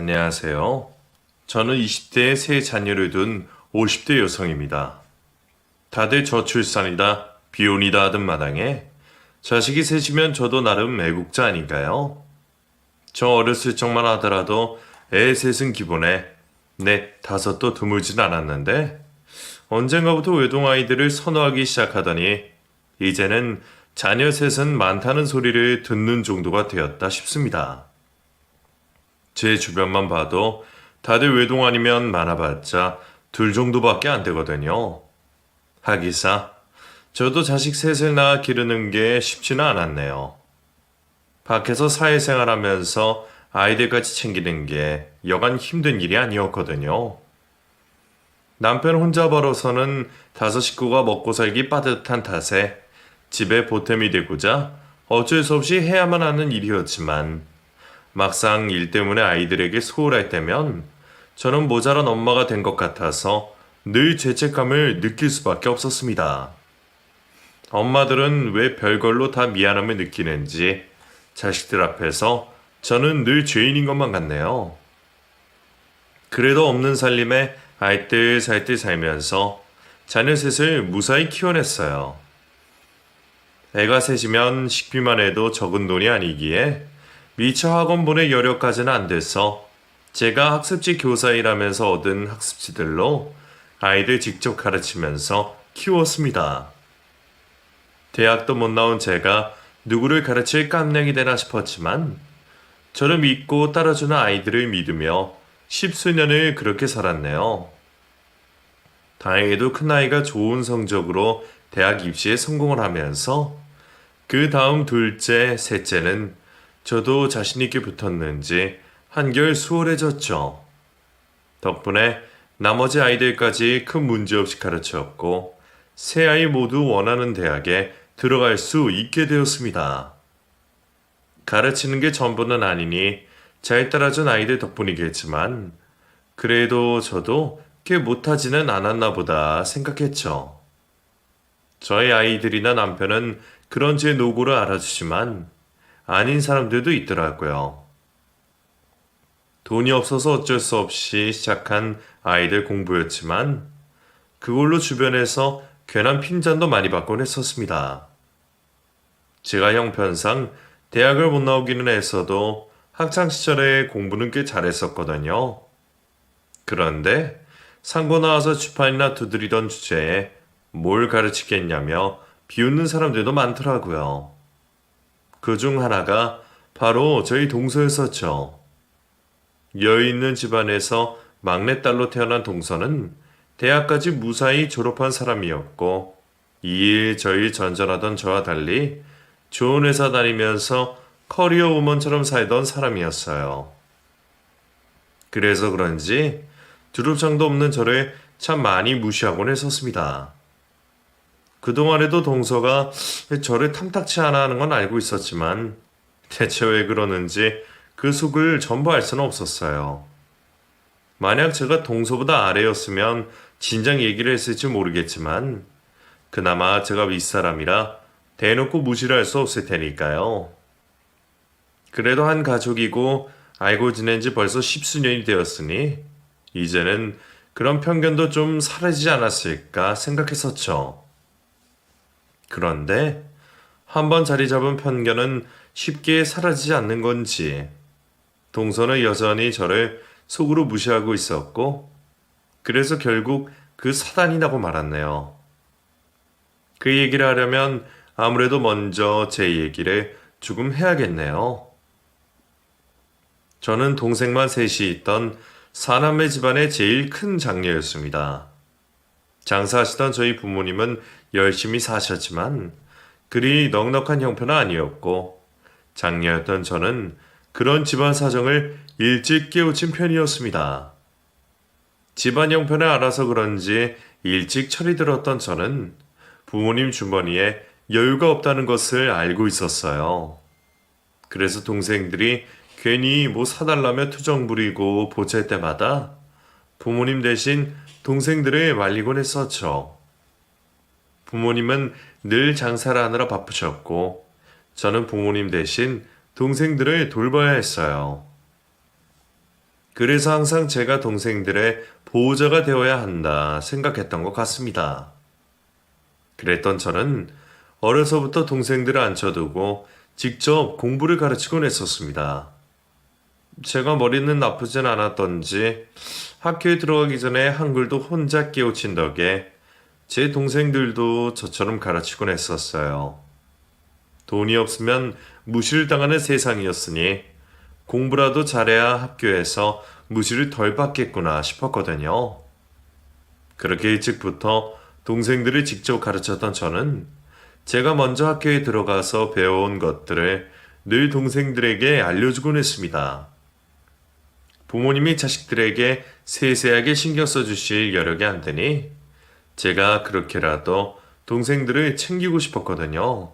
안녕하세요. 저는 20대에 세 자녀를 둔 50대 여성입니다. 다들 저출산이다, 비혼이다 하던 마당에 자식이 셋이면 저도 나름 애국자 아닌가요? 저 어렸을 적만 하더라도 애 셋은 기본에 넷, 다섯도 드물진 않았는데 언젠가부터 외동아이들을 선호하기 시작하더니 이제는 자녀 셋은 많다는 소리를 듣는 정도가 되었다 싶습니다. 제 주변만 봐도 다들 외동 아니면 많아봤자 둘 정도밖에 안 되거든요. 하기사 저도 자식 셋을 낳아 기르는 게 쉽지는 않았네요. 밖에서 사회생활하면서 아이들까지 챙기는 게 여간 힘든 일이 아니었거든요. 남편 혼자 벌어서는 다섯 식구가 먹고 살기 빠듯한 탓에 집에 보탬이 되고자 어쩔 수 없이 해야만 하는 일이었지만 막상 일 때문에 아이들에게 소홀할 때면 저는 모자란 엄마가 된 것 같아서 늘 죄책감을 느낄 수밖에 없었습니다. 엄마들은 왜 별걸로 다 미안함을 느끼는지 자식들 앞에서 저는 늘 죄인인 것만 같네요. 그래도 없는 살림에 알뜰살뜰 살면서 자녀 셋을 무사히 키워냈어요. 애가 셋이면 식비만 해도 적은 돈이 아니기에 미처 학원 보낼 여력까지는 안 돼서 제가 학습지 교사 일하면서 얻은 학습지들로 아이들 직접 가르치면서 키웠습니다. 대학도 못 나온 제가 누구를 가르칠 깜냥이 되나 싶었지만 저를 믿고 따라주는 아이들을 믿으며 십수년을 그렇게 살았네요. 다행히도 큰아이가 좋은 성적으로 대학 입시에 성공을 하면서 그 다음 둘째, 셋째는 저도 자신있게 붙었는지 한결 수월해졌죠. 덕분에 나머지 아이들까지 큰 문제 없이 가르쳤고 세 아이 모두 원하는 대학에 들어갈 수 있게 되었습니다. 가르치는 게 전부는 아니니 잘 따라준 아이들 덕분이겠지만 그래도 저도 꽤 못하지는 않았나 보다 생각했죠. 저희 아이들이나 남편은 그런 제 노고를 알아주지만 아닌 사람들도 있더라고요. 돈이 없어서 어쩔 수 없이 시작한 아이들 공부였지만 그걸로 주변에서 괜한 핀잔도 많이 받곤 했었습니다. 제가 형편상 대학을 못 나오기는 했어도 학창시절에 공부는 꽤 잘했었거든요. 그런데 상고 나와서 주판이나 두드리던 주제에 뭘 가르치겠냐며 비웃는 사람들도 많더라고요. 그중 하나가 바로 저희 동서였었죠. 여유 있는 집안에서 막내딸로 태어난 동서는 대학까지 무사히 졸업한 사람이었고 이 일 저 일 전전하던 저와 달리 좋은 회사 다니면서 커리어 우먼처럼 살던 사람이었어요. 그래서 그런지 두릅장도 없는 저를 참 많이 무시하곤 했었습니다. 그동안에도 동서가 저를 탐탁치 않아 하는 건 알고 있었지만 대체 왜 그러는지 그 속을 전부 알 수는 없었어요. 만약 제가 동서보다 아래였으면 진작 얘기를 했을지 모르겠지만 그나마 제가 윗사람이라 대놓고 무시를 할 수 없을 테니까요. 그래도 한 가족이고 알고 지낸 지 벌써 십수년이 되었으니 이제는 그런 편견도 좀 사라지지 않았을까 생각했었죠. 그런데 한번 자리 잡은 편견은 쉽게 사라지지 않는 건지 동서는 여전히 저를 속으로 무시하고 있었고 그래서 결국 그 사단이 나고 말았네요. 그 얘기를 하려면 아무래도 먼저 제 얘기를 조금 해야겠네요. 저는 동생만 셋이 있던 사남매 집안의 제일 큰 장녀였습니다. 장사하시던 저희 부모님은 열심히 사셨지만 그리 넉넉한 형편은 아니었고 장녀였던 저는 그런 집안 사정을 일찍 깨우친 편이었습니다. 집안 형편을 알아서 그런지 일찍 철이 들었던 저는 부모님 주머니에 여유가 없다는 것을 알고 있었어요. 그래서 동생들이 괜히 뭐 사달라며 투정 부리고 보챌 때마다 부모님 대신 동생들을 말리곤 했었죠. 부모님은 늘 장사를 하느라 바쁘셨고 저는 부모님 대신 동생들을 돌봐야 했어요. 그래서 항상 제가 동생들의 보호자가 되어야 한다 생각했던 것 같습니다. 그랬던 저는 어려서부터 동생들을 앉혀두고 직접 공부를 가르치곤 했었습니다. 제가 머리는 나쁘진 않았던지 학교에 들어가기 전에 한글도 혼자 깨우친 덕에 제 동생들도 저처럼 가르치곤 했었어요. 돈이 없으면 무시를 당하는 세상이었으니 공부라도 잘해야 학교에서 무시를 덜 받겠구나 싶었거든요. 그렇게 일찍부터 동생들을 직접 가르쳤던 저는 제가 먼저 학교에 들어가서 배워온 것들을 늘 동생들에게 알려주곤 했습니다. 부모님이 자식들에게 세세하게 신경 써주실 여력이 안 되니 제가 그렇게라도 동생들을 챙기고 싶었거든요.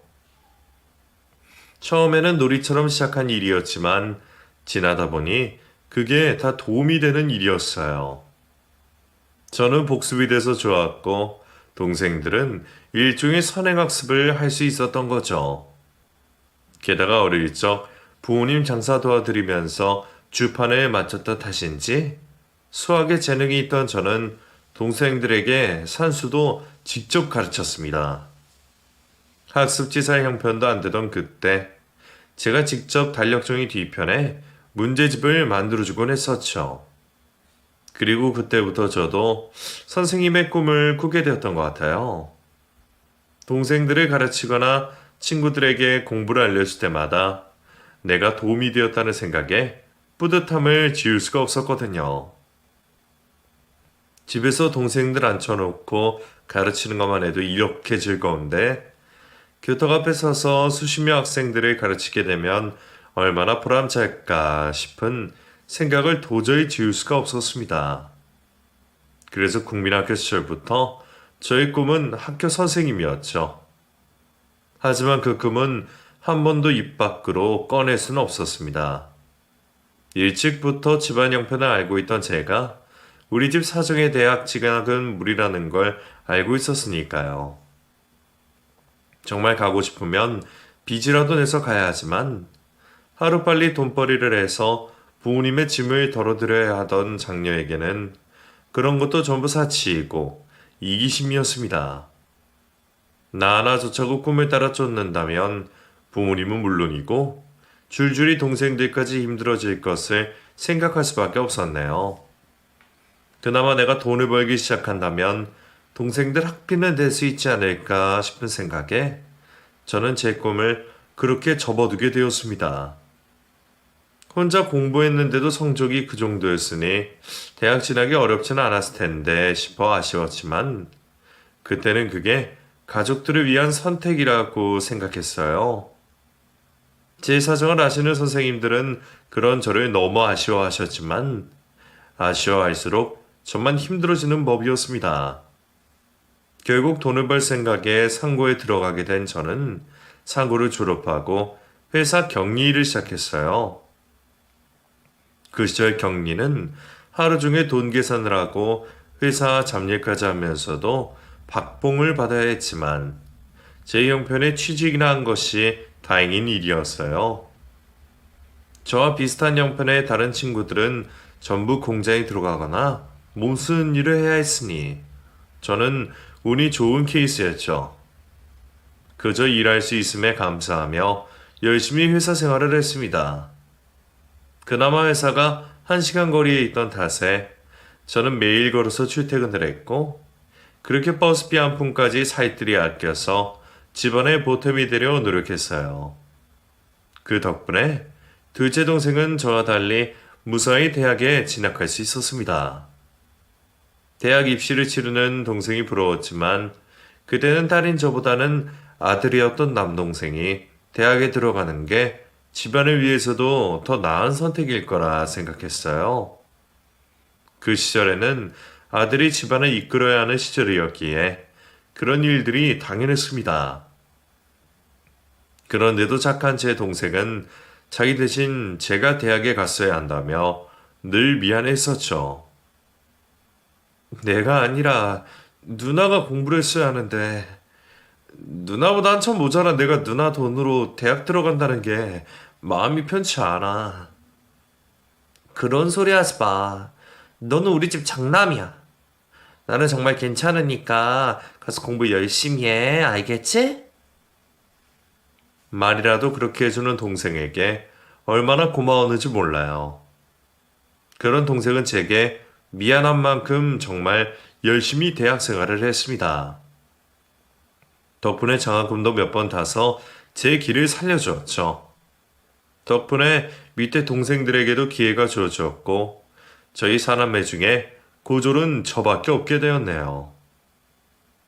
처음에는 놀이처럼 시작한 일이었지만 지나다 보니 그게 다 도움이 되는 일이었어요. 저는 복습이 돼서 좋았고 동생들은 일종의 선행학습을 할 수 있었던 거죠. 게다가 어릴 적 부모님 장사 도와드리면서 주판을 맞췄던 탓인지 수학에 재능이 있던 저는 동생들에게 산수도 직접 가르쳤습니다. 학습지사 형편도 안 되던 그때 제가 직접 달력종이 뒤편에 문제집을 만들어주곤 했었죠. 그리고 그때부터 저도 선생님의 꿈을 꾸게 되었던 것 같아요. 동생들을 가르치거나 친구들에게 공부를 알려줄 때마다 내가 도움이 되었다는 생각에 뿌듯함을 지울 수가 없었거든요. 집에서 동생들 앉혀놓고 가르치는 것만 해도 이렇게 즐거운데 교탁 앞에 서서 수십 명 학생들을 가르치게 되면 얼마나 보람찰까 싶은 생각을 도저히 지울 수가 없었습니다. 그래서 국민학교 시절부터 저의 꿈은 학교 선생님이었죠. 하지만 그 꿈은 한 번도 입 밖으로 꺼낼 수는 없었습니다. 일찍부터 집안 형편을 알고 있던 제가 우리 집 사정에 대학 진학은 무리라는 걸 알고 있었으니까요. 정말 가고 싶으면 빚이라도 내서 가야 하지만 하루빨리 돈벌이를 해서 부모님의 짐을 덜어드려야 하던 장녀에게는 그런 것도 전부 사치이고 이기심이었습니다. 나 하나 좋자고 꿈을 따라 쫓는다면 부모님은 물론이고 줄줄이 동생들까지 힘들어질 것을 생각할 수밖에 없었네요. 그나마 내가 돈을 벌기 시작한다면 동생들 학비는 낼 수 있지 않을까 싶은 생각에 저는 제 꿈을 그렇게 접어두게 되었습니다. 혼자 공부했는데도 성적이 그 정도였으니 대학 진학이 어렵지는 않았을 텐데 싶어 아쉬웠지만 그때는 그게 가족들을 위한 선택이라고 생각했어요. 제 사정을 아시는 선생님들은 그런 저를 너무 아쉬워하셨지만 아쉬워할수록 저만 힘들어지는 법이었습니다. 결국 돈을 벌 생각에 상고에 들어가게 된 저는 상고를 졸업하고 회사 격리 일을 시작했어요. 그 시절 격리는 하루 종일 돈 계산을 하고 회사 잡일까지 하면서도 박봉을 받아야 했지만 제 형편에 취직이나 한 것이 다행인 일이었어요. 저와 비슷한 형편의 다른 친구들은 전부 공장에 들어가거나 몸 쓰는 일을 해야 했으니 저는 운이 좋은 케이스였죠. 그저 일할 수 있음에 감사하며 열심히 회사 생활을 했습니다. 그나마 회사가 1시간 거리에 있던 탓에 저는 매일 걸어서 출퇴근을 했고 그렇게 버스비 한 푼까지 살뜰히 아껴서 집안에 보탬이 되려 노력했어요. 그 덕분에 둘째 동생은 저와 달리 무사히 대학에 진학할 수 있었습니다. 대학 입시를 치르는 동생이 부러웠지만 그때는 딸인 저보다는 아들이었던 남동생이 대학에 들어가는 게 집안을 위해서도 더 나은 선택일 거라 생각했어요. 그 시절에는 아들이 집안을 이끌어야 하는 시절이었기에 그런 일들이 당연했습니다. 그런데도 착한 제 동생은 자기 대신 제가 대학에 갔어야 한다며 늘 미안했었죠. 내가 아니라 누나가 공부를 했어야 하는데 누나보다 한참 모자란 내가 누나 돈으로 대학 들어간다는 게 마음이 편치 않아. 그런 소리 하지 마. 너는 우리 집 장남이야. 나는 정말 괜찮으니까 가서 공부 열심히 해. 알겠지? 말이라도 그렇게 해주는 동생에게 얼마나 고마웠는지 몰라요. 그런 동생은 제게 미안한 만큼 정말 열심히 대학 생활을 했습니다. 덕분에 장학금도 몇 번 타서 제 길을 살려주었죠. 덕분에 밑에 동생들에게도 기회가 주어졌고 저희 사남매 중에 고졸은 저밖에 없게 되었네요.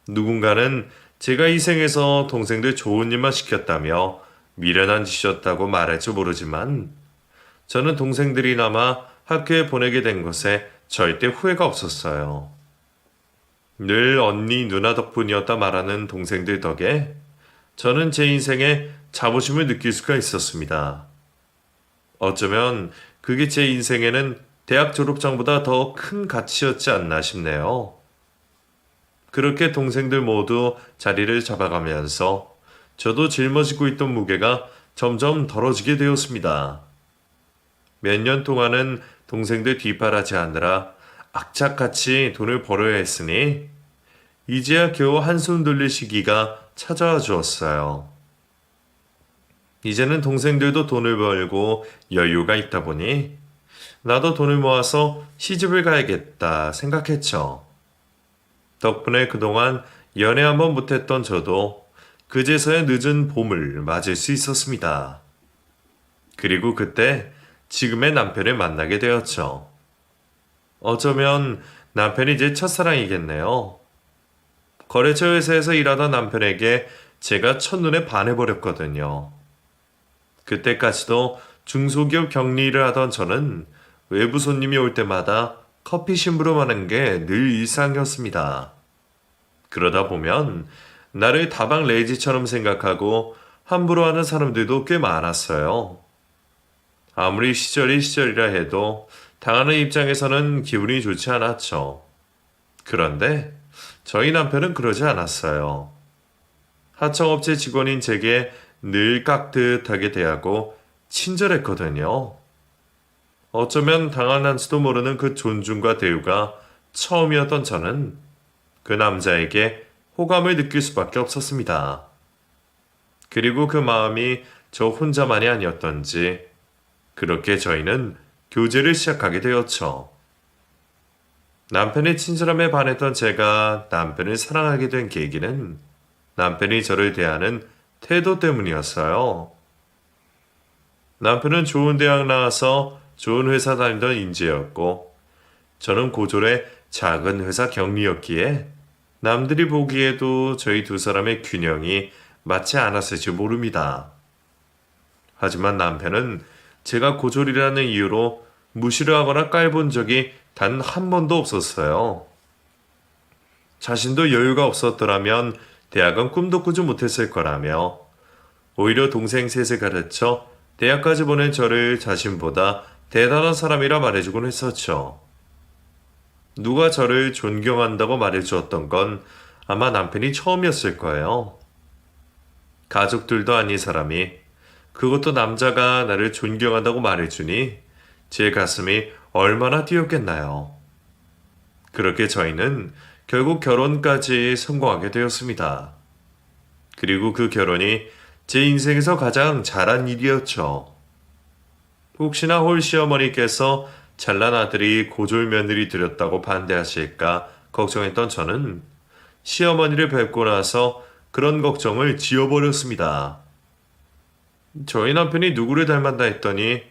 누군가는 제가 희생해서 동생들 좋은 일만 시켰다며 미련한 짓이었다고 말할지 모르지만 저는 동생들이나마 학교에 보내게 된 것에 절대 후회가 없었어요. 늘 언니, 누나 덕분이었다 말하는 동생들 덕에 저는 제 인생에 자부심을 느낄 수가 있었습니다. 어쩌면 그게 제 인생에는 대학 졸업장보다 더 큰 가치였지 않나 싶네요. 그렇게 동생들 모두 자리를 잡아가면서 저도 짊어지고 있던 무게가 점점 덜어지게 되었습니다. 몇 년 동안은 동생들 뒷바라지 하느라 악착같이 돈을 벌어야 했으니 이제야 겨우 한숨 돌릴 시기가 찾아와 주었어요. 이제는 동생들도 돈을 벌고 여유가 있다 보니 나도 돈을 모아서 시집을 가야겠다 생각했죠. 덕분에 그동안 연애 한번 못했던 저도 그제서야 늦은 봄을 맞을 수 있었습니다. 그리고 그때 지금의 남편을 만나게 되었죠. 어쩌면 남편이 제 첫사랑이겠네요. 거래처 회사에서 일하던 남편에게 제가 첫눈에 반해버렸거든요. 그때까지도 중소기업 격리를 하던 저는 외부 손님이 올 때마다 커피 심부름하는 게 늘 일상이었습니다. 그러다 보면 나를 다방 레이지처럼 생각하고 함부로 하는 사람들도 꽤 많았어요. 아무리 시절이 시절이라 해도 당하는 입장에서는 기분이 좋지 않았죠. 그런데 저희 남편은 그러지 않았어요. 하청업체 직원인 제게 늘 깍듯하게 대하고 친절했거든요. 어쩌면 당황한지도 모르는 그 존중과 대우가 처음이었던 저는 그 남자에게 호감을 느낄 수밖에 없었습니다. 그리고 그 마음이 저 혼자만이 아니었던지 그렇게 저희는 교제를 시작하게 되었죠. 남편의 친절함에 반했던 제가 남편을 사랑하게 된 계기는 남편이 저를 대하는 태도 때문이었어요. 남편은 좋은 대학 나와서 좋은 회사 다니던 인재였고 저는 고졸의 작은 회사 격리였기에 남들이 보기에도 저희 두 사람의 균형이 맞지 않았을지 모릅니다. 하지만 남편은 제가 고졸이라는 이유로 무시를 하거나 깔본 적이 단 한 번도 없었어요. 자신도 여유가 없었더라면 대학은 꿈도 꾸지 못했을 거라며 오히려 동생 셋을 가르쳐 대학까지 보낸 저를 자신보다 대단한 사람이라 말해주곤 했었죠. 누가 저를 존경한다고 말해주었던 건 아마 남편이 처음이었을 거예요. 가족들도 아닌 사람이 그것도 남자가 나를 존경한다고 말해주니 제 가슴이 얼마나 뛰었겠나요. 그렇게 저희는 결국 결혼까지 성공하게 되었습니다. 그리고 그 결혼이 제 인생에서 가장 잘한 일이었죠. 혹시나 홀 시어머니께서 잘난 아들이 고졸 며느리 들였다고 반대하실까 걱정했던 저는 시어머니를 뵙고 나서 그런 걱정을 지워버렸습니다. 저희 남편이 누구를 닮았나 했더니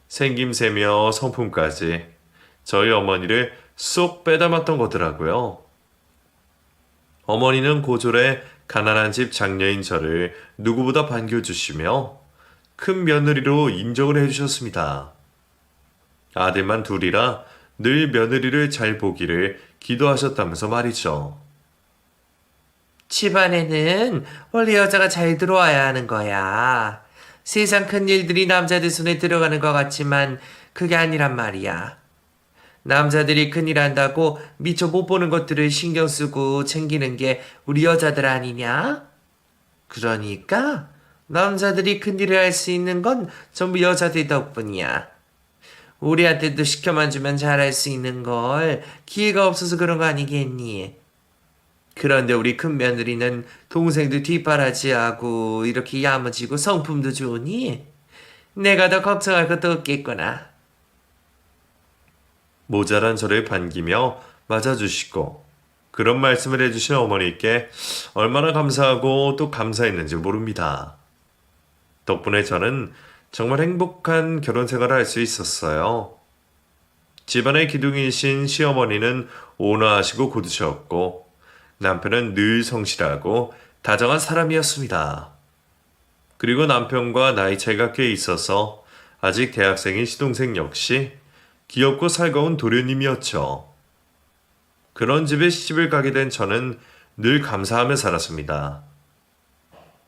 생김새며 성품까지 저희 어머니를 쏙 빼닮았던 거더라고요. 어머니는 고졸의 가난한 집 장녀인 저를 누구보다 반겨주시며 큰 며느리로 인정을 해주셨습니다. 아들만 둘이라 늘 며느리를 잘 보기를 기도하셨다면서 말이죠. 집안에는 원래 여자가 잘 들어와야 하는 거야. 세상 큰 일들이 남자들 손에 들어가는 것 같지만 그게 아니란 말이야. 남자들이 큰일 한다고 미처 못 보는 것들을 신경 쓰고 챙기는 게 우리 여자들 아니냐? 그러니까 남자들이 큰일을 할 수 있는 건 전부 여자들 덕분이야. 우리한테도 시켜만 주면 잘할 수 있는 걸 기회가 없어서 그런 거 아니겠니? 그런데 우리 큰 며느리는 동생도 뒷바라지하고 이렇게 야무지고 성품도 좋으니 내가 더 걱정할 것도 없겠구나. 모자란 저를 반기며 맞아주시고 그런 말씀을 해주신 어머니께 얼마나 감사하고 또 감사했는지 모릅니다. 덕분에 저는 정말 행복한 결혼 생활을 할 수 있었어요. 집안의 기둥이신 시어머니는 온화하시고 고드셨고 남편은 늘 성실하고 다정한 사람이었습니다. 그리고 남편과 나이 차이가 꽤 있어서 아직 대학생인 시동생 역시 귀엽고 살가운 도련님이었죠. 그런 집에 시집을 가게 된 저는 늘 감사하며 살았습니다.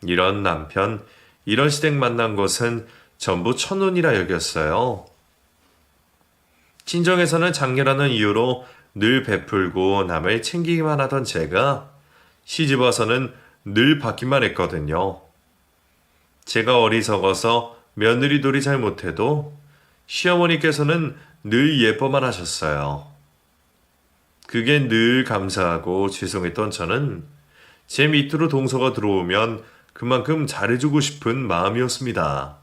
이런 남편, 이런 시댁 만난 것은 전부 천운이라 여겼어요. 친정에서는 장녀라는 이유로 늘 베풀고 남을 챙기기만 하던 제가 시집 와서는 늘 받기만 했거든요. 제가 어리석어서 며느리돌이 잘 못해도 시어머니께서는 늘 예뻐만 하셨어요. 그게 늘 감사하고 죄송했던 저는 제 밑으로 동서가 들어오면 그만큼 잘해주고 싶은 마음이었습니다.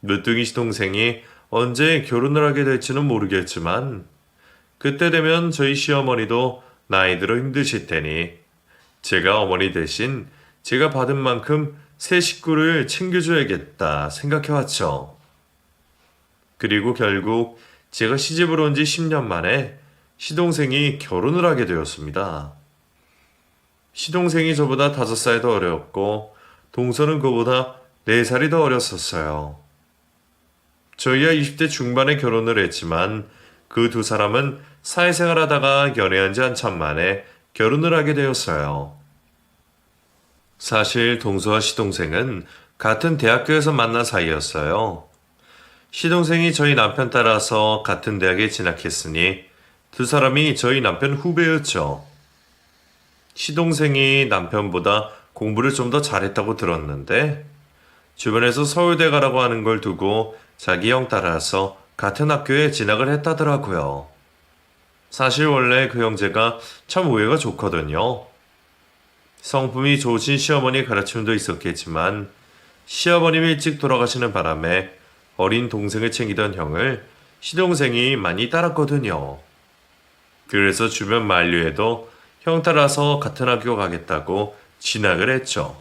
늦둥이 시동생이 언제 결혼을 하게 될지는 모르겠지만 그때 되면 저희 시어머니도 나이 들어 힘드실 테니 제가 어머니 대신 제가 받은 만큼 새 식구를 챙겨줘야겠다 생각해왔죠. 그리고 결국 제가 시집을 온 지 10년 만에 시동생이 결혼을 하게 되었습니다. 시동생이 저보다 5살 더 어렸고 동서는 그보다 4살이 더 어렸었어요. 저희야 20대 중반에 결혼을 했지만 그 두 사람은 사회생활 하다가 연애한 지 한참 만에 결혼을 하게 되었어요. 사실 동서와 시동생은 같은 대학교에서 만난 사이였어요. 시동생이 저희 남편 따라서 같은 대학에 진학했으니 두 사람이 저희 남편 후배였죠. 시동생이 남편보다 공부를 좀 더 잘했다고 들었는데 주변에서 서울대 가라고 하는 걸 두고 자기 형 따라서 같은 학교에 진학을 했다더라고요. 사실 원래 그 형제가 참 우애가 좋거든요. 성품이 좋으신 시어머니 가르침도 있었겠지만 시아버님이 일찍 돌아가시는 바람에 어린 동생을 챙기던 형을 시동생이 많이 따랐거든요. 그래서 주변 만류에도 형 따라서 같은 학교 가겠다고 진학을 했죠.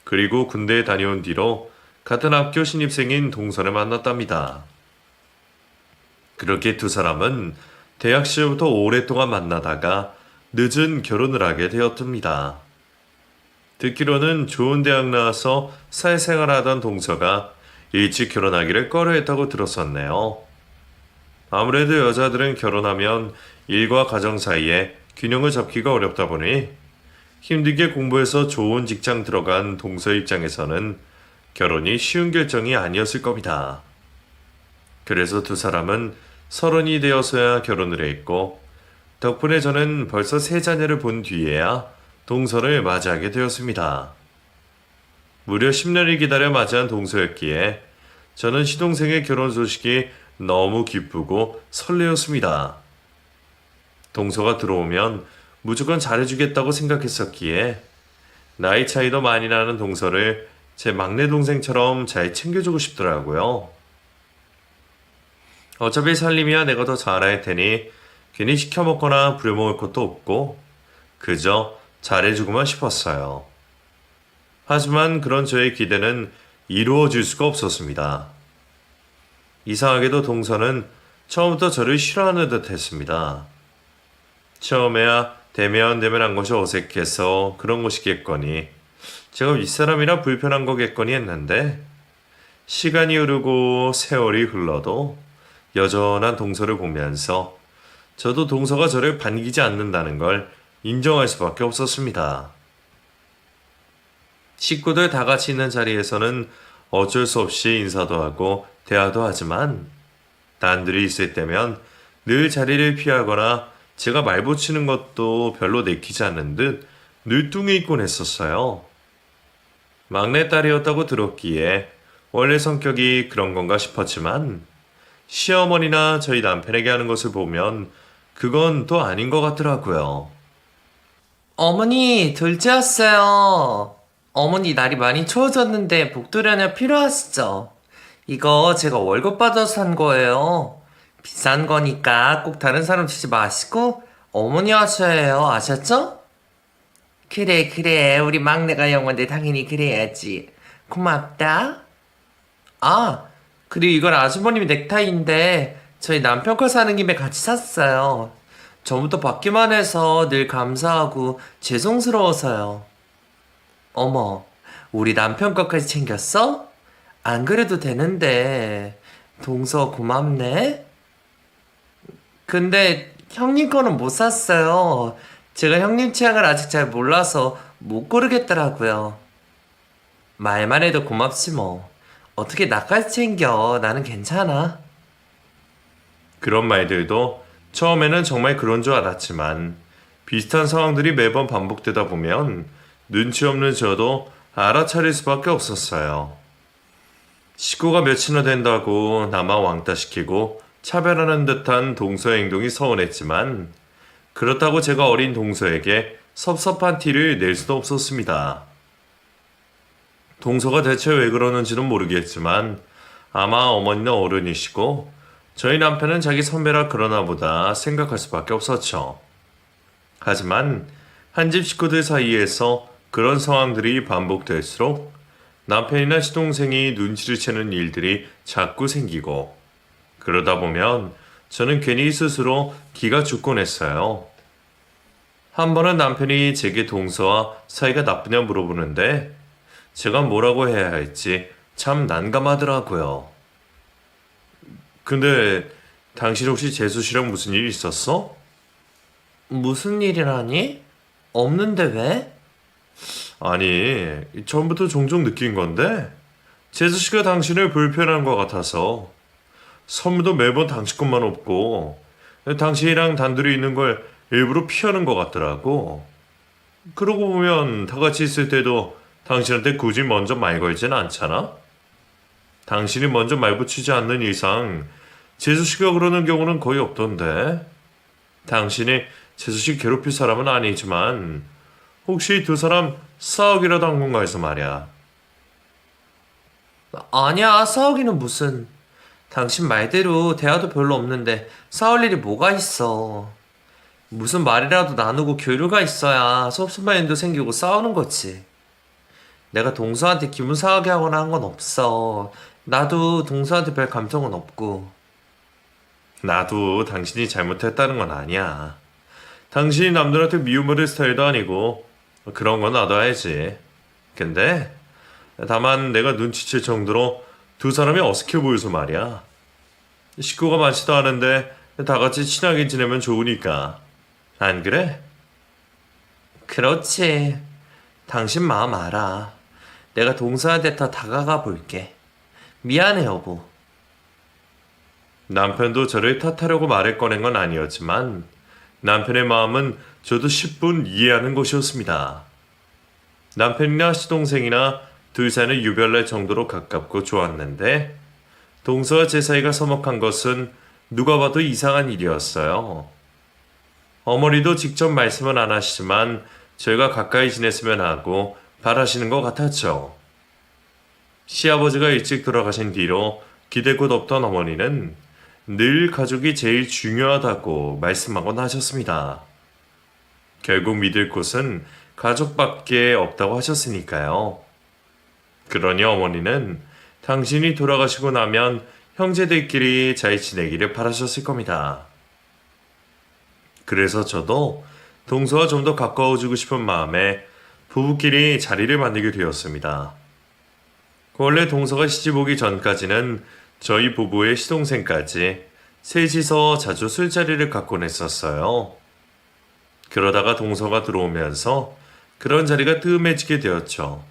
그리고 군대에 다녀온 뒤로 같은 학교 신입생인 동선을 만났답니다. 그렇게 두 사람은 대학 시절부터 오랫동안 만나다가 늦은 결혼을 하게 되었답니다. 듣기로는 좋은 대학 나와서 사회생활 하던 동서가 일찍 결혼하기를 꺼려했다고 들었었네요. 아무래도 여자들은 결혼하면 일과 가정 사이에 균형을 잡기가 어렵다 보니 힘들게 공부해서 좋은 직장 들어간 동서 입장에서는 결혼이 쉬운 결정이 아니었을 겁니다. 그래서 두 사람은 30이 되어서야 결혼을 했고 덕분에 저는 벌써 3자녀를 본 뒤에야 동서를 맞이하게 되었습니다. 무려 10년을 기다려 맞이한 동서였기에 저는 시동생의 결혼 소식이 너무 기쁘고 설레었습니다. 동서가 들어오면 무조건 잘해주겠다고 생각했었기에 나이 차이도 많이 나는 동서를 제 막내 동생처럼 잘 챙겨주고 싶더라고요. 어차피 살림이야 내가 더 잘할 테니 괜히 시켜먹거나 부려먹을 것도 없고 그저 잘해주고만 싶었어요. 하지만 그런 저의 기대는 이루어질 수가 없었습니다. 이상하게도 동서는 처음부터 저를 싫어하는 듯 했습니다. 처음에야 대면한 것이 어색해서 그런 것이겠거니 제가 윗사람이라 불편한 거겠거니 했는데 시간이 흐르고 세월이 흘러도 여전한 동서를 보면서 저도 동서가 저를 반기지 않는다는 걸 인정할 수밖에 없었습니다. 식구들 다 같이 있는 자리에서는 어쩔 수 없이 인사도 하고 대화도 하지만 단둘이 있을 때면 늘 자리를 피하거나 제가 말 붙이는 것도 별로 내키지 않는 듯 늘뚱이 있곤 했었어요. 막내딸이었다고 들었기에 원래 성격이 그런 건가 싶었지만 시어머니나 저희 남편에게 하는 것을 보면 그건 또 아닌 것 같더라고요. 어머니, 둘째였어요. 어머니, 날이 많이 추워졌는데 복돌이 하나 필요하시죠? 이거 제가 월급 받아서 산 거예요. 비싼 거니까 꼭 다른 사람 주지 마시고 어머니 하셔야 해요. 아셨죠? 그래, 그래. 우리 막내가 영원데 당연히 그래야지. 고맙다. 아, 그리고 이건 아주버님 넥타이인데 저희 남편 거 사는 김에 같이 샀어요. 전부터 받기만 해서 늘 감사하고 죄송스러워서요. 어머, 우리 남편 것까지 챙겼어? 안 그래도 되는데. 동서 고맙네. 근데 형님 거는 못 샀어요. 제가 형님 취향을 아직 잘 몰라서 못 고르겠더라고요. 말만 해도 고맙지 뭐. 어떻게 나까지 챙겨? 나는 괜찮아. 그런 말들도 처음에는 정말 그런 줄 알았지만 비슷한 상황들이 매번 반복되다 보면 눈치 없는 저도 알아차릴 수밖에 없었어요. 식구가 몇이나 된다고 나만 왕따시키고 차별하는 듯한 동서의 행동이 서운했지만 그렇다고 제가 어린 동서에게 섭섭한 티를 낼 수도 없었습니다. 동서가 대체 왜 그러는지는 모르겠지만 아마 어머니는 어른이시고 저희 남편은 자기 선배라 그러나 보다 생각할 수밖에 없었죠. 하지만 한 집 식구들 사이에서 그런 상황들이 반복될수록 남편이나 시동생이 눈치를 채는 일들이 자꾸 생기고 그러다 보면 저는 괜히 스스로 기가 죽곤 했어요. 한 번은 남편이 제게 동서와 사이가 나쁘냐 물어보는데 제가 뭐라고 해야 할지 참 난감하더라고요. 근데 당신 혹시 재수 씨랑 무슨 일 있었어? 무슨 일이라니? 없는데 왜? 아니, 처음부터 종종 느낀 건데 재수 씨가 당신을 불편한 것 같아서 선물도 매번 당신 것만 없고 당신이랑 단둘이 있는 걸 일부러 피하는 것 같더라고. 그러고 보면 다 같이 있을 때도 당신한테 굳이 먼저 말 걸진 않잖아? 당신이 먼저 말 붙이지 않는 이상 재수 씨가 그러는 경우는 거의 없던데. 당신이 재수 씨 괴롭힐 사람은 아니지만 혹시 두 사람 싸우기라도 한 건가 해서 말이야. 아니야, 싸우기는 무슨. 당신 말대로 대화도 별로 없는데 싸울 일이 뭐가 있어. 무슨 말이라도 나누고 교류가 있어야 섭섭한 일도 생기고 싸우는 거지. 내가 동서한테 기분 상하게 하거나 한 건 없어. 나도 동서한테 별 감정은 없고. 나도 당신이 잘못했다는 건 아니야. 당신이 남들한테 미움받을 스타일도 아니고 그런 건 나도 알지. 근데 다만 내가 눈치챌 정도로 두 사람이 어색해 보여서 말이야. 식구가 많지도 않은데 다 같이 친하게 지내면 좋으니까. 안 그래? 그렇지. 당신 마음 알아. 내가 동서한테 더 다가가 볼게. 미안해, 여보. 남편도 저를 탓하려고 말을 꺼낸 건 아니었지만 남편의 마음은 저도 10분 이해하는 것이었습니다. 남편이나 시동생이나 둘 사이는 유별날 정도로 가깝고 좋았는데 동서와 제 사이가 서먹한 것은 누가 봐도 이상한 일이었어요. 어머니도 직접 말씀은 안 하시지만 저희가 가까이 지냈으면 하고 바라시는 것 같았죠. 시아버지가 일찍 돌아가신 뒤로 기댈 곳 없던 어머니는 늘 가족이 제일 중요하다고 말씀하곤 하셨습니다. 결국 믿을 곳은 가족밖에 없다고 하셨으니까요. 그러니 어머니는 당신이 돌아가시고 나면 형제들끼리 잘 지내기를 바라셨을 겁니다. 그래서 저도 동서와 좀 더 가까워지고 싶은 마음에 부부끼리 자리를 만들게 되었습니다. 원래 동서가 시집 오기 전까지는 저희 부부의 시동생까지 셋이서 자주 술자리를 갖곤 했었어요. 그러다가 동서가 들어오면서 그런 자리가 뜸해지게 되었죠.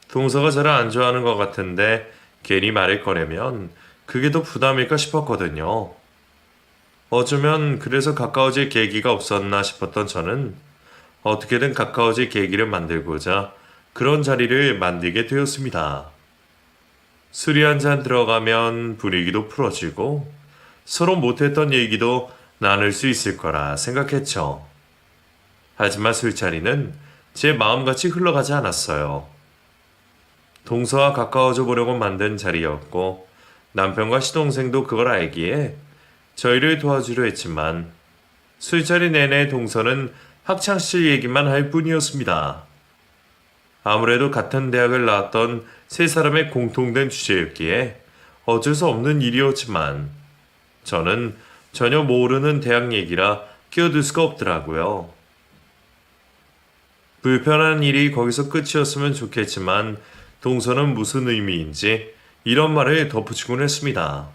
동서가 저를 안 좋아하는 것 같은데 괜히 말을 꺼내면 그게 더 부담일까 싶었거든요. 어쩌면 그래서 가까워질 계기가 없었나 싶었던 저는 어떻게든 가까워질 계기를 만들고자 그런 자리를 만들게 되었습니다. 술이 한 잔 들어가면 분위기도 풀어지고 서로 못했던 얘기도 나눌 수 있을 거라 생각했죠. 하지만 술자리는 제 마음같이 흘러가지 않았어요. 동서와 가까워져 보려고 만든 자리였고 남편과 시동생도 그걸 알기에 저희를 도와주려 했지만 술자리 내내 동서는 학창시절 얘기만 할 뿐이었습니다. 아무래도 같은 대학을 나왔던 세 사람의 공통된 주제였기에 어쩔 수 없는 일이었지만 저는 전혀 모르는 대학 얘기라 끼어들 수가 없더라고요. 불편한 일이 거기서 끝이었으면 좋겠지만 동서는 무슨 의미인지 이런 말을 덧붙이곤 했습니다.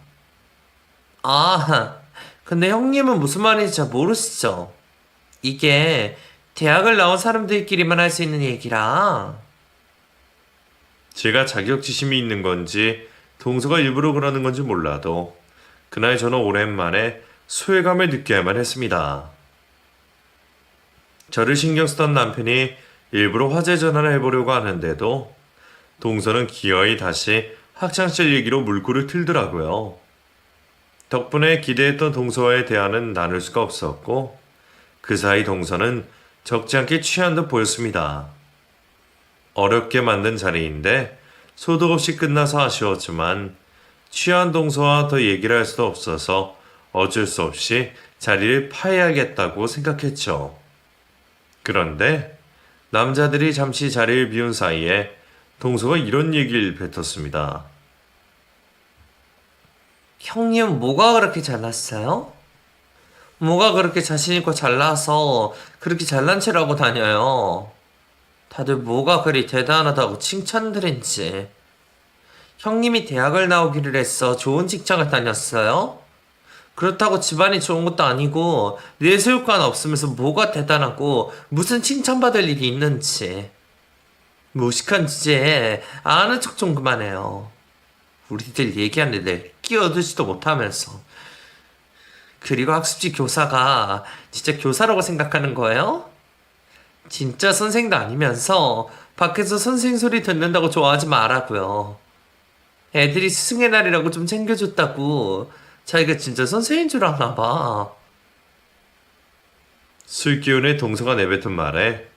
아, 근데 형님은 무슨 말인지 잘 모르시죠? 이게 대학을 나온 사람들끼리만 할 수 있는 얘기라. 제가 자격지심이 있는 건지 동서가 일부러 그러는 건지 몰라도 그날 저는 오랜만에 소외감을 느껴야만 했습니다. 저를 신경 쓰던 남편이 일부러 화제 전환을 해보려고 하는데도 동서는 기어이 다시 학창시절 얘기로 물꼬를 틀더라고요. 덕분에 기대했던 동서와의 대화는 나눌 수가 없었고 그 사이 동서는 적지 않게 취한 듯 보였습니다. 어렵게 만든 자리인데 소득 없이 끝나서 아쉬웠지만 취한 동서와 더 얘기를 할 수도 없어서 어쩔 수 없이 자리를 파해야겠다고 생각했죠. 그런데 남자들이 잠시 자리를 비운 사이에 동서가 이런 얘기를 뱉었습니다. 형님 뭐가 그렇게 잘났어요? 뭐가 그렇게 자신있고 잘나서 그렇게 잘난 체라고 다녀요? 다들 뭐가 그리 대단하다고 칭찬드린지. 형님이 대학을 나오기를 했어 좋은 직장을 다녔어요? 그렇다고 집안이 좋은 것도 아니고 내세울거 없으면서 뭐가 대단하고 무슨 칭찬받을 일이 있는지. 무식한 주제에 아는 척 좀 그만해요. 우리들 얘기하는데 끼어들지도 못하면서. 그리고 학습지 교사가 진짜 교사라고 생각하는 거예요? 진짜 선생도 아니면서 밖에서 선생 소리 듣는다고 좋아하지 말라고요. 애들이 스승의 날이라고 좀 챙겨줬다고 자기가 진짜 선생인 줄 아나 봐. 술기운의 동서가 내뱉은 말에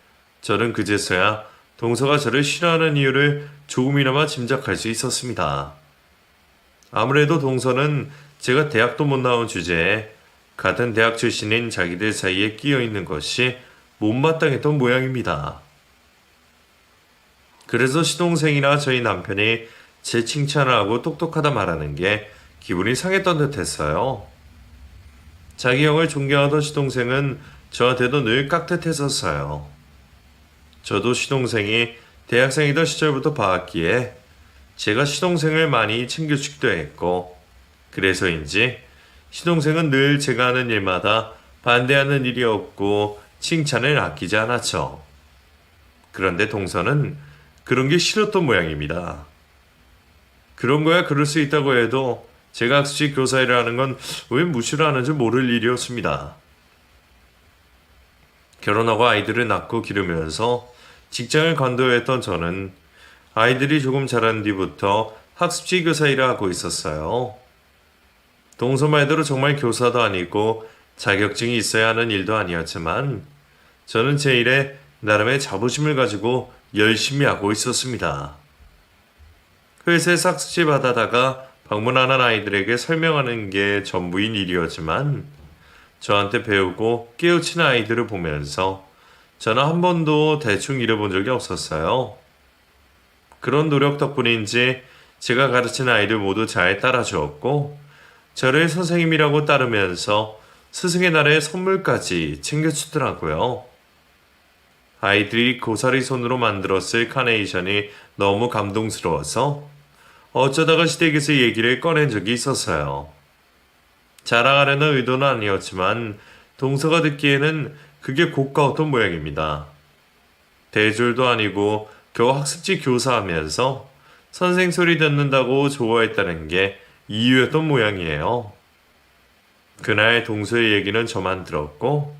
저는 그제서야 동서가 저를 싫어하는 이유를 조금이나마 짐작할 수 있었습니다. 아무래도 동서는 제가 대학도 못 나온 주제에 같은 대학 출신인 자기들 사이에 끼어 있는 것이 못마땅했던 모양입니다. 그래서 시동생이나 저희 남편이 제 칭찬을 하고 똑똑하다 말하는 게 기분이 상했던 듯 했어요. 자기 형을 존경하던 시동생은 저한테도 늘 깍듯했었어요. 저도 시동생이 대학생이던 시절부터 봐왔기에 제가 시동생을 많이 챙겨주기도 했고 그래서인지 시동생은 늘 제가 하는 일마다 반대하는 일이 없고 칭찬을 아끼지 않았죠. 그런데 동서는 그런 게 싫었던 모양입니다. 그런 거야 그럴 수 있다고 해도 제가 학습지 교사 일을 하는 건 왜 무시를 하는지 모를 일이었습니다. 결혼하고 아이들을 낳고 기르면서 직장을 관둬했던 저는 아이들이 조금 자란 뒤부터 학습지 교사 일을 하고 있었어요. 동서 말대로 정말 교사도 아니고 자격증이 있어야 하는 일도 아니었지만 저는 제 일에 나름의 자부심을 가지고 열심히 하고 있었습니다. 회사에서 학습지 받아다가 방문하는 아이들에게 설명하는 게 전부인 일이었지만 저한테 배우고 깨우치는 아이들을 보면서 저는 한 번도 대충 일해본 적이 없었어요. 그런 노력 덕분인지 제가 가르치는 아이들 모두 잘 따라주었고 저를 선생님이라고 따르면서 스승의 날에 선물까지 챙겨주더라고요. 아이들이 고사리 손으로 만들었을 카네이션이 너무 감동스러워서 어쩌다가 시댁에서 얘기를 꺼낸 적이 있었어요. 자랑하려는 의도는 아니었지만 동서가 듣기에는 그게 고가웠던 모양입니다. 대졸도 아니고 겨우 학습지 교사하면서 선생 소리 듣는다고 좋아했다는 게 이유였던 모양이에요. 그날 동서의 얘기는 저만 들었고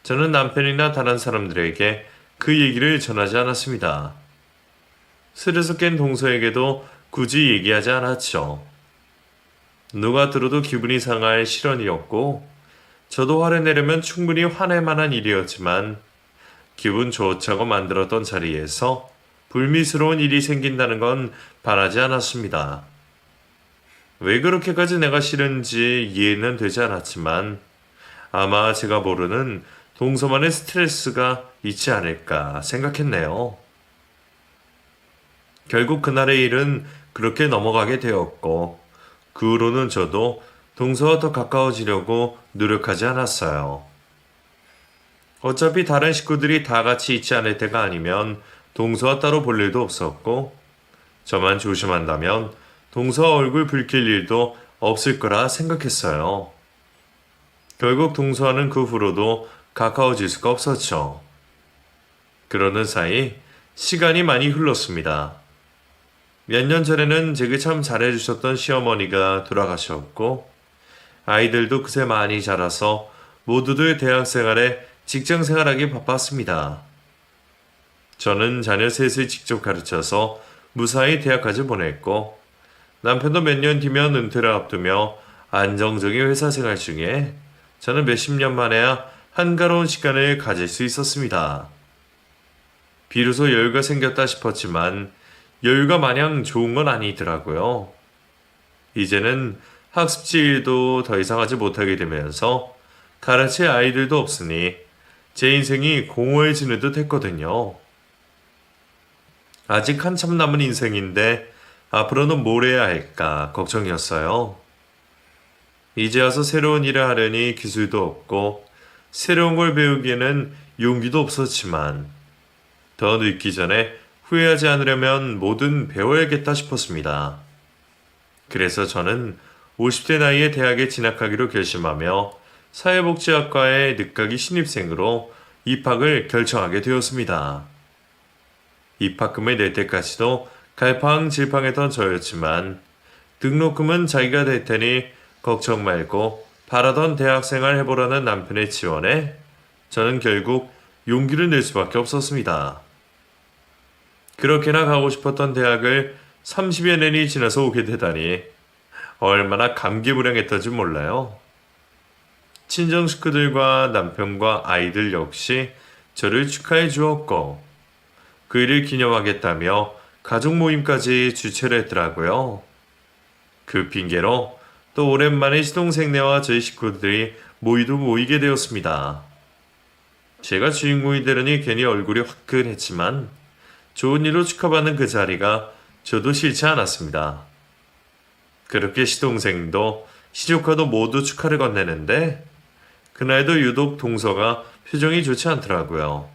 저는 남편이나 다른 사람들에게 그 얘기를 전하지 않았습니다. 술에서 깬 동서에게도 굳이 얘기하지 않았죠. 누가 들어도 기분이 상할 실언이었고 저도 화를 내려면 충분히 화낼 만한 일이었지만 기분 좋자고 만들었던 자리에서 불미스러운 일이 생긴다는 건 바라지 않았습니다. 왜 그렇게까지 내가 싫은지 이해는 되지 않았지만 아마 제가 모르는 동서만의 스트레스가 있지 않을까 생각했네요. 결국 그날의 일은 그렇게 넘어가게 되었고 그 후로는 저도 동서와 더 가까워지려고 노력하지 않았어요. 어차피 다른 식구들이 다 같이 있지 않을 때가 아니면 동서와 따로 볼 일도 없었고 저만 조심한다면 동서와 얼굴 붉힐 일도 없을 거라 생각했어요. 결국 동서와는 그 후로도 가까워질 수가 없었죠. 그러는 사이 시간이 많이 흘렀습니다. 몇 년 전에는 제게 참 잘해주셨던 시어머니가 돌아가셨고 아이들도 그새 많이 자라서 모두들 대학생활에 직장생활하기 바빴습니다. 저는 자녀 셋을 직접 가르쳐서 무사히 대학까지 보냈고 남편도 몇 년 뒤면 은퇴를 앞두며 안정적인 회사 생활 중에 저는 몇십 년 만에야 한가로운 시간을 가질 수 있었습니다. 비로소 여유가 생겼다 싶었지만 여유가 마냥 좋은 건 아니더라고요. 이제는 학습지 일도 더 이상 하지 못하게 되면서 가르칠 아이들도 없으니 제 인생이 공허해지는 듯 했거든요. 아직 한참 남은 인생인데 앞으로는 뭘 해야 할까 걱정이었어요. 이제 와서 새로운 일을 하려니 기술도 없고 새로운 걸 배우기에는 용기도 없었지만 더 늙기 전에 후회하지 않으려면 뭐든 배워야겠다 싶었습니다. 그래서 저는 50대 나이에 대학에 진학하기로 결심하며 사회복지학과의 늦가기 신입생으로 입학을 결정하게 되었습니다. 입학금을 낼 때까지도 갈팡질팡했던 저였지만 등록금은 자기가 낼 테니 걱정 말고 바라던 대학생활 해보라는 남편의 지원에 저는 결국 용기를 낼 수밖에 없었습니다. 그렇게나 가고 싶었던 대학을 30여 년이 지나서 오게 되다니 얼마나 감개무량했던지 몰라요. 친정 식구들과 남편과 아이들 역시 저를 축하해 주었고 그 일을 기념하겠다며 가족 모임까지 주최를 했더라고요. 그 핑계로 또 오랜만에 시동생네와 저희 식구들이 모이게 되었습니다. 제가 주인공이 되려니 괜히 얼굴이 화끈했지만 좋은 일로 축하받는 그 자리가 저도 싫지 않았습니다. 그렇게 시동생도 시조카도 모두 축하를 건네는데 그날도 유독 동서가 표정이 좋지 않더라고요.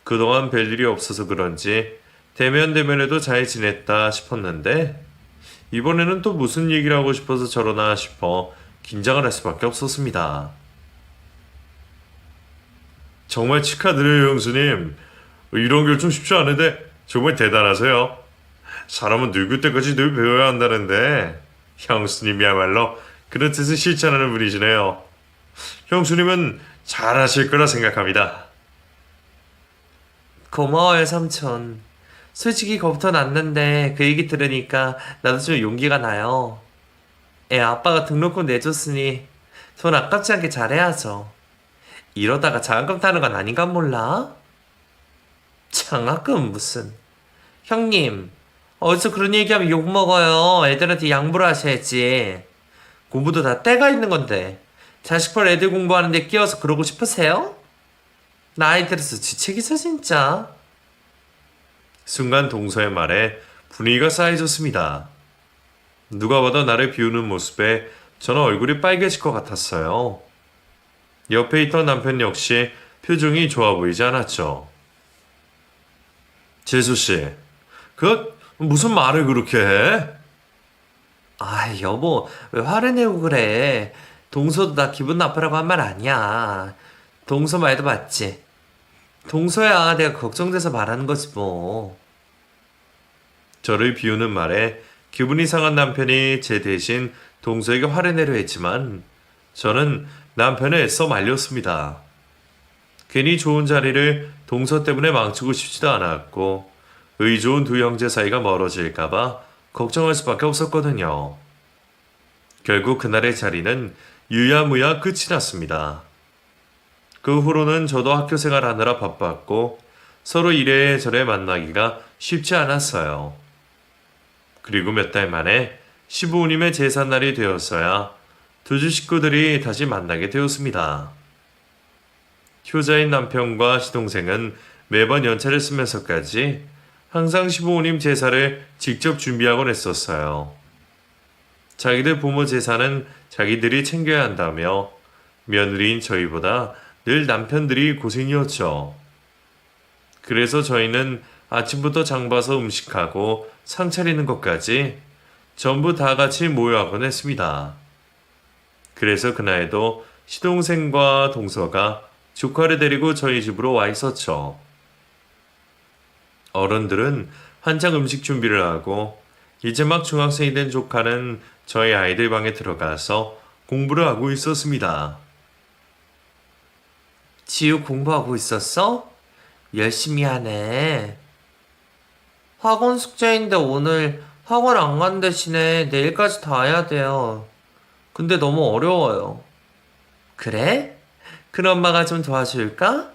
그동안 별일이 없어서 그런지 대면대면에도 잘 지냈다 싶었는데 이번에는 또 무슨 얘기를 하고 싶어서 저러나 싶어 긴장을 할 수밖에 없었습니다. 정말 축하드려요, 형수님. 이런 결정 쉽지 않은데 정말 대단하세요. 사람은 늙을 때까지 늘 배워야 한다는데 형수님이야말로 그런 뜻을 실천하는 분이시네요. 형수님은 잘하실 거라 생각합니다. 고마워요, 삼촌. 솔직히 겁부터 났는데 그 얘기 들으니까 나도 좀 용기가 나요. 아빠가 등록금 내줬으니 돈 아깝지 않게 잘해야죠. 이러다가 장학금 타는 건 아닌가 몰라? 장학금 무슨. 형님, 어디서 그런 얘기하면 욕먹어요. 애들한테 양보를 하셔야지. 공부도 다 때가 있는 건데 자식벌 애들 공부하는데 끼어서 그러고 싶으세요? 나이 들어서 지책이죠 진짜. 순간 동서의 말에 분위기가 쌓여졌습니다. 누가 봐도 나를 비우는 모습에 저는 얼굴이 빨개질 것 같았어요. 옆에 있던 남편 역시 표정이 좋아 보이지 않았죠. 재수씨, 무슨 말을 그렇게 해? 여보, 왜 화를 내고 그래? 동서도 나 기분 나쁘라고 한 말 아니야. 동서 말도 맞지? 동서야, 내가 걱정돼서 말하는 거지 뭐. 저를 비우는 말에 기분이 상한 남편이 제 대신 동서에게 화를 내려 했지만 저는 남편을 애써 말렸습니다. 괜히 좋은 자리를 동서 때문에 망치고 싶지도 않았고 의 좋은 두 형제 사이가 멀어질까봐 걱정할 수밖에 없었거든요. 결국 그날의 자리는 유야무야 끝이 났습니다. 그 후로는 저도 학교 생활하느라 바빴고 서로 이래저래 만나기가 쉽지 않았어요. 그리고 몇 달 만에 시부모님의 제삿날이 되었어야 두 주 식구들이 다시 만나게 되었습니다. 효자인 남편과 시동생은 매번 연차를 쓰면서까지 항상 시부모님 제사를 직접 준비하곤 했었어요. 자기들 부모 제사는 자기들이 챙겨야 한다며 며느리인 저희보다 늘 남편들이 고생이었죠. 그래서 저희는 아침부터 장 봐서 음식하고 상 차리는 것까지 전부 다 같이 모여 하곤 했습니다. 그래서 그날에도 시동생과 동서가 조카를 데리고 저희 집으로 와 있었죠. 어른들은 한창 음식 준비를 하고 이제 막 중학생이 된 조카는 저희 아이들 방에 들어가서 공부를 하고 있었습니다. 지우 공부하고 있었어? 열심히 하네. 학원 숙제인데 오늘 학원 안 간 대신에 내일까지 다 해야 돼요. 근데 너무 어려워요. 그래? 큰 엄마가 좀 도와줄까?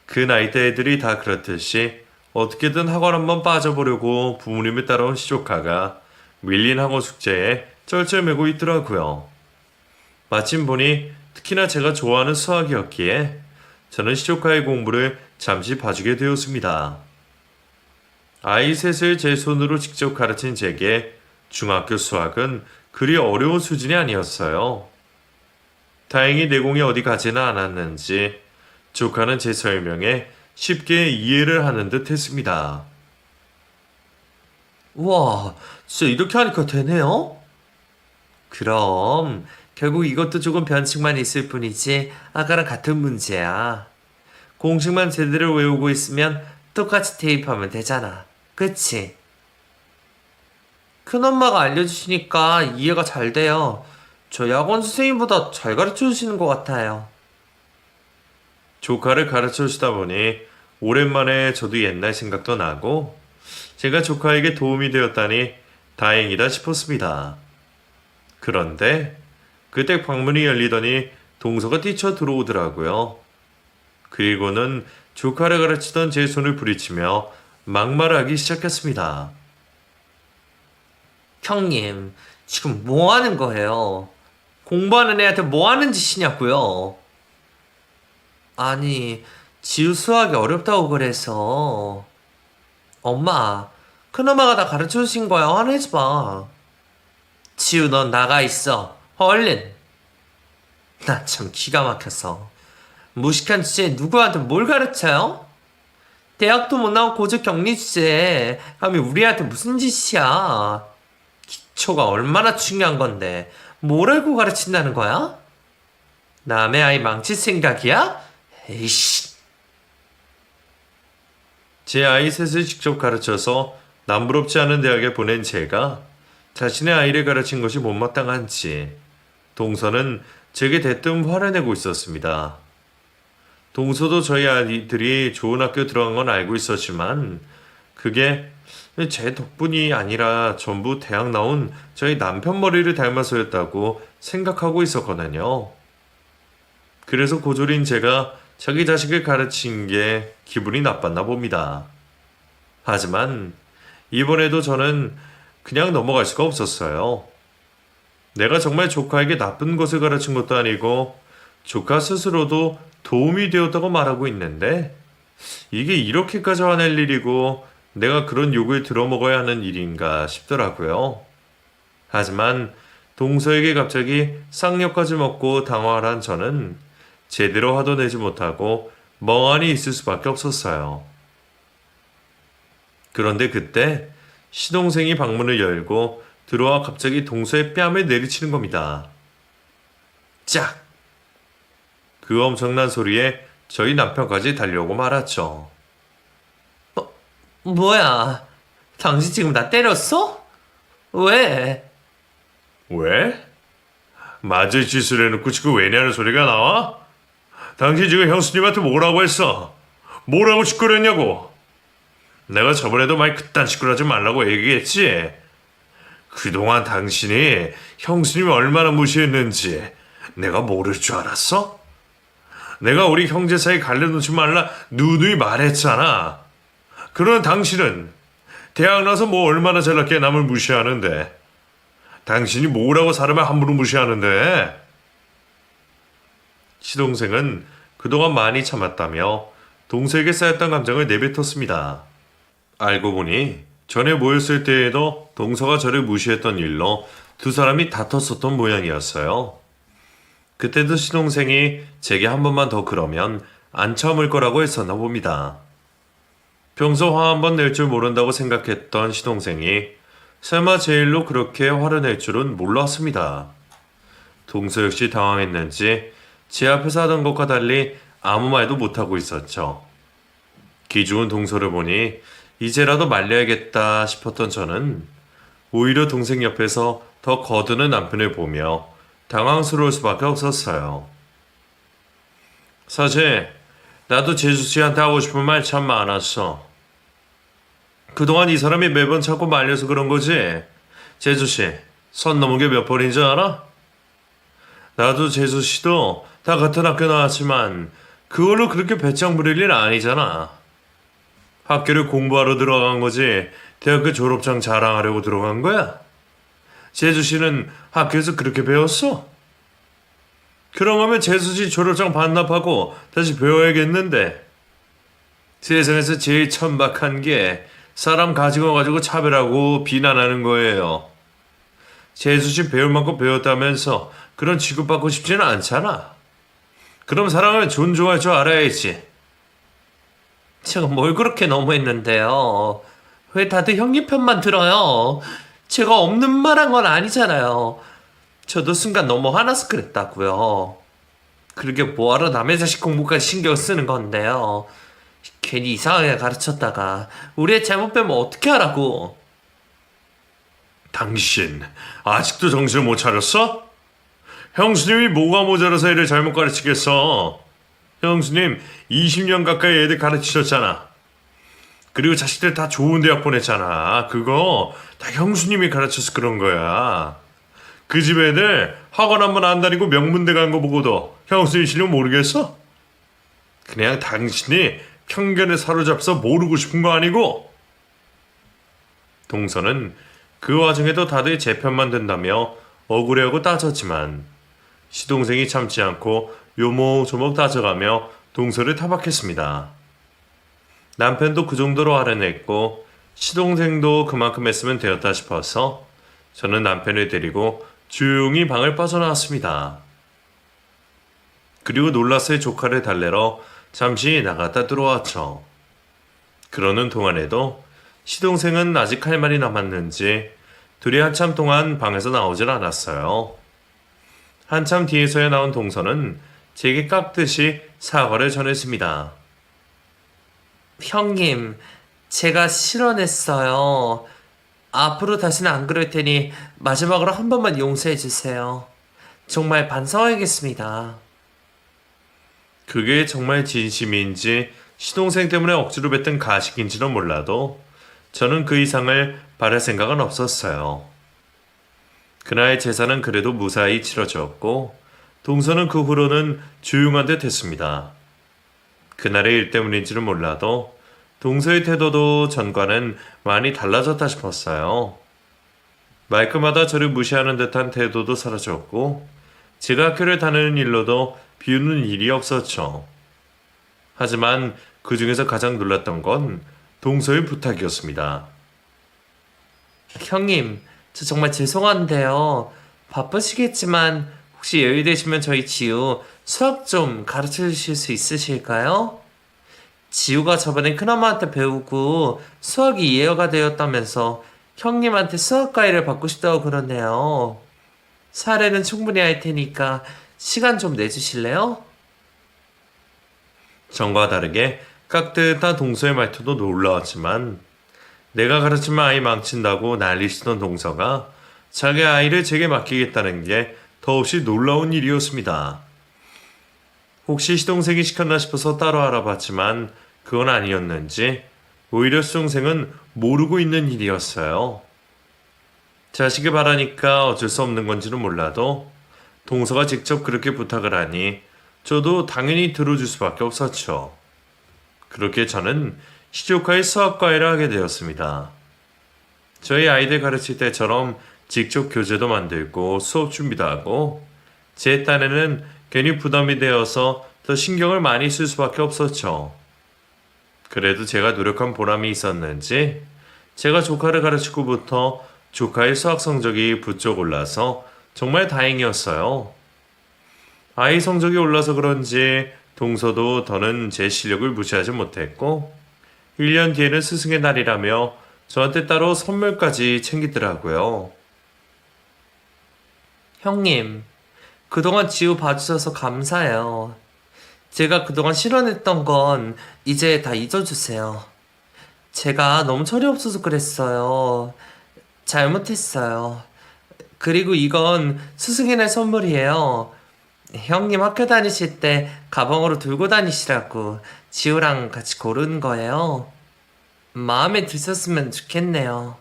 그 나이대 애들이 다 그렇듯이 어떻게든 학원 한번 빠져보려고 부모님을 따라온 시조카가 밀린 학원 숙제에 쩔쩔매고 있더라고요. 마침 보니 특히나 제가 좋아하는 수학이었기에 저는 시조카의 공부를 잠시 봐주게 되었습니다. 아이 셋을 제 손으로 직접 가르친 제게 중학교 수학은 그리 어려운 수준이 아니었어요. 다행히 내공이 어디 가지는 않았는지 조카는 제 설명에 쉽게 이해를 하는 듯 했습니다. 우와, 진짜 이렇게 하니까 되네요? 그럼 결국 이것도 조금 변칙만 있을 뿐이지 아까랑 같은 문제야. 공식만 제대로 외우고 있으면 똑같이 대입하면 되잖아. 그치? 큰엄마가 알려주시니까 이해가 잘 돼요. 저희 학원 선생님보다 잘 가르쳐 주시는 것 같아요. 조카를 가르쳐 주다 보니 오랜만에 저도 옛날 생각도 나고 제가 조카에게 도움이 되었다니 다행이다 싶었습니다. 그런데 그때 방문이 열리더니 동서가 뛰쳐 들어오더라고요. 그리고는 조카를 가르치던 제 손을 부리치며 막말하기 시작했습니다. 형님, 지금 뭐 하는 거예요? 공부하는 애한테 뭐 하는 짓이냐고요? 아니, 지우 수학이 어렵다고 그래서. 엄마, 큰엄마가 다 가르쳐 주신 거야. 화내지 마. 지우, 넌 나가 있어. 얼른. 나 참 기가 막혀서. 무식한 주제에 누구한테 뭘 가르쳐요? 대학도 못 나온 고졸 격리 주제에 감히 우리한테 무슨 짓이야? 기초가 얼마나 중요한 건데 뭘 알고 가르친다는 거야? 남의 아이 망칠 생각이야? 에이씨. 제 아이 셋을 직접 가르쳐서 남부럽지 않은 대학에 보낸 제가 자신의 아이를 가르친 것이 못마땅한지 동서는 제게 대뜸 화를 내고 있었습니다. 동서도 저희 아이들이 좋은 학교 들어간 건 알고 있었지만 그게 제 덕분이 아니라 전부 대학 나온 저희 남편 머리를 닮아서였다고 생각하고 있었거든요. 그래서 고졸인 제가 자기 자식을 가르친 게 기분이 나빴나 봅니다. 하지만 이번에도 저는 그냥 넘어갈 수가 없었어요. 내가 정말 조카에게 나쁜 것을 가르친 것도 아니고 조카 스스로도 도움이 되었다고 말하고 있는데 이게 이렇게까지 화낼 일이고 내가 그런 욕을 들어먹어야 하는 일인가 싶더라고요. 하지만 동서에게 갑자기 쌍욕까지 먹고 당황을 한 저는 제대로 화도 내지 못하고 멍하니 있을 수밖에 없었어요. 그런데 그때 시동생이 방문을 열고 들어와 갑자기 동서의 뺨을 내리치는 겁니다. 짝! 그 엄청난 소리에 저희 남편까지 달려오고 말았죠. 뭐야? 당신 지금 나 때렸어? 왜? 왜? 맞을 짓을 해놓고 지금 왜냐는 소리가 나와? 당신 지금 형수님한테 뭐라고 했어? 뭐라고 짓거렸냐고? 내가 저번에도 말 그딴 식으로 하지 말라고 얘기했지. 그동안 당신이 형수님이 얼마나 무시했는지 내가 모를 줄 알았어? 내가 우리 형제 사이 갈려놓지 말라 누누이 말했잖아. 그러는 당신은 대학 나서 뭐 얼마나 잘났게 남을 무시하는데. 당신이 뭐라고 사람을 함부로 무시하는데. 시동생은 그동안 많이 참았다며 동서에게 쌓였던 감정을 내뱉었습니다. 알고 보니 전에 모였을 때에도 동서가 저를 무시했던 일로 두 사람이 다퉜었던 모양이었어요. 그때도 시동생이 제게 한 번만 더 그러면 안 참을 거라고 했었나 봅니다. 평소 화 한 번 낼 줄 모른다고 생각했던 시동생이 설마 제 일로 그렇게 화를 낼 줄은 몰랐습니다. 동서 역시 당황했는지 제 앞에서 하던 것과 달리 아무 말도 못하고 있었죠. 기죽은 동서를 보니 이제라도 말려야겠다 싶었던 저는 오히려 동생 옆에서 더 거드는 남편을 보며 당황스러울 수밖에 없었어요. 사실 나도 재수 씨한테 하고 싶은 말 참 많았어. 그동안 이 사람이 매번 자꾸 말려서 그런 거지. 재수 씨, 선 넘은 게 몇 번인 줄 알아? 나도 재수 씨도 다 같은 학교 나왔지만 그걸로 그렇게 배짱 부릴 일 아니잖아. 학교를 공부하러 들어간 거지 대학교 졸업장 자랑하려고 들어간 거야? 재수 씨는 학교에서 그렇게 배웠어? 그럼 하면 재수 씨 졸업장 반납하고 다시 배워야겠는데. 세상에서 제일 천박한 게 사람 가지고 차별하고 비난하는 거예요. 재수 씨 배울 만큼 배웠다면서 그런 취급받고 싶지는 않잖아. 그럼 사람을 존중할 줄 알아야지. 제가 뭘 그렇게 너무했는데요. 왜 다들 형님 편만 들어요? 제가 없는 말 한 건 아니잖아요. 저도 순간 너무 화나서 그랬다고요. 그러게 뭐하러 남의 자식 공부까지 신경 쓰는 건데요. 괜히 이상하게 가르쳤다가 우리의 잘못 빼면 어떻게 하라고. 당신 아직도 정신을 못 차렸어? 형수님이 뭐가 모자라서 애를 잘못 가르치겠어. 형수님 20년 가까이 애들 가르치셨잖아. 그리고 자식들 다 좋은 대학 보냈잖아. 그거 다 형수님이 가르쳐서 그런 거야. 그 집 애들 학원 한 번 안 다니고 명문대 간 거 보고도 형수님 실력 모르겠어? 그냥 당신이 편견에 사로잡혀서 모르고 싶은 거 아니고? 동서는 그 와중에도 다들 제 편만 든다며 억울해하고 따졌지만 시동생이 참지 않고 요목조목 따져가며 동서를 타박했습니다. 남편도 그 정도로 화를 냈고 시동생도 그만큼 했으면 되었다 싶어서 저는 남편을 데리고 조용히 방을 빠져나왔습니다. 그리고 놀라스의 조카를 달래러 잠시 나갔다 들어왔죠. 그러는 동안에도 시동생은 아직 할 말이 남았는지 둘이 한참 동안 방에서 나오질 않았어요. 한참 뒤에서야 나온 동서는 제게 깍듯이 사과를 전했습니다. 형님, 제가 실언했어요. 앞으로 다시는 안 그럴 테니 마지막으로 한 번만 용서해 주세요. 정말 반성하겠습니다. 그게 정말 진심인지 시동생 때문에 억지로 뱉은 가식인지는 몰라도 저는 그 이상을 바랄 생각은 없었어요. 그날의 제사는 그래도 무사히 치러졌고 동서는 그 후로는 조용한 듯 했습니다. 그날의 일 때문인지는 몰라도 동서의 태도도 전과는 많이 달라졌다 싶었어요. 말끝마다 저를 무시하는 듯한 태도도 사라졌고 제가 학교를 다니는 일로도 비우는 일이 없었죠. 하지만 그 중에서 가장 놀랐던 건 동서의 부탁이었습니다. 형님, 저 정말 죄송한데요. 바쁘시겠지만 혹시 여유 되시면 저희 지우 수학 좀 가르쳐 주실 수 있으실까요? 지우가 저번에 큰엄마한테 배우고 수학이 이해가 되었다면서 형님한테 수학 과외를 받고 싶다고 그러네요. 사례는 충분히 할 테니까 시간 좀 내주실래요? 전과 다르게 깍듯한 동서의 말투도 놀라웠지만 내가 가르치면 아이 망친다고 난리치던 동서가 자기 아이를 제게 맡기겠다는 게 더없이 놀라운 일이었습니다. 혹시 시동생이 시켰나 싶어서 따로 알아봤지만 그건 아니었는지 오히려 수동생은 모르고 있는 일이었어요. 자식이 바라니까 어쩔 수 없는 건지는 몰라도 동서가 직접 그렇게 부탁을 하니 저도 당연히 들어줄 수밖에 없었죠. 그렇게 저는 시조카의 수학과외를 하게 되었습니다. 저희 아이들 가르칠 때처럼 직접 교재도 만들고 수업 준비도 하고 제 딴에는 괜히 부담이 되어서 더 신경을 많이 쓸 수밖에 없었죠. 그래도 제가 노력한 보람이 있었는지 제가 조카를 가르치고부터 조카의 수학 성적이 부쩍 올라서 정말 다행이었어요. 아이 성적이 올라서 그런지 동서도 더는 제 실력을 무시하지 못했고 1년 뒤에는 스승의 날이라며 저한테 따로 선물까지 챙기더라고요. 형님, 그동안 지우 봐주셔서 감사해요. 제가 그동안 실언했던 건 이제 다 잊어주세요. 제가 너무 철이 없어서 그랬어요. 잘못했어요. 그리고 이건 스승의 날 선물이에요. 형님 학교 다니실 때 가방으로 들고 다니시라고 지우랑 같이 고른 거예요. 마음에 드셨으면 좋겠네요.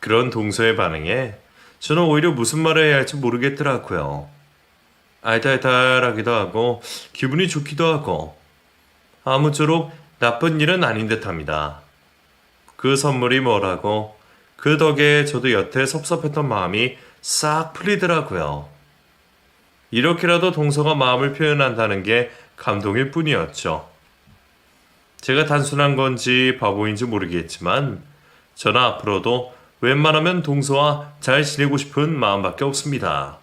그런 동서의 반응에 저는 오히려 무슨 말을 해야 할지 모르겠더라고요. 알달달하기도 하고 기분이 좋기도 하고 아무쪼록 나쁜 일은 아닌 듯합니다. 그 선물이 뭐라고 그 덕에 저도 여태 섭섭했던 마음이 싹 풀리더라고요. 이렇게라도 동서가 마음을 표현한다는 게 감동일 뿐이었죠. 제가 단순한 건지 바보인지 모르겠지만 저는 앞으로도 웬만하면 동서와 잘 지내고 싶은 마음밖에 없습니다.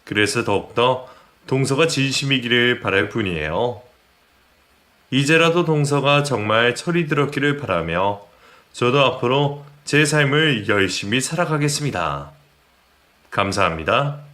그래서 더욱더 동서가 진심이기를 바랄 뿐이에요. 이제라도 동서가 정말 철이 들었기를 바라며 저도 앞으로 제 삶을 열심히 살아가겠습니다. 감사합니다.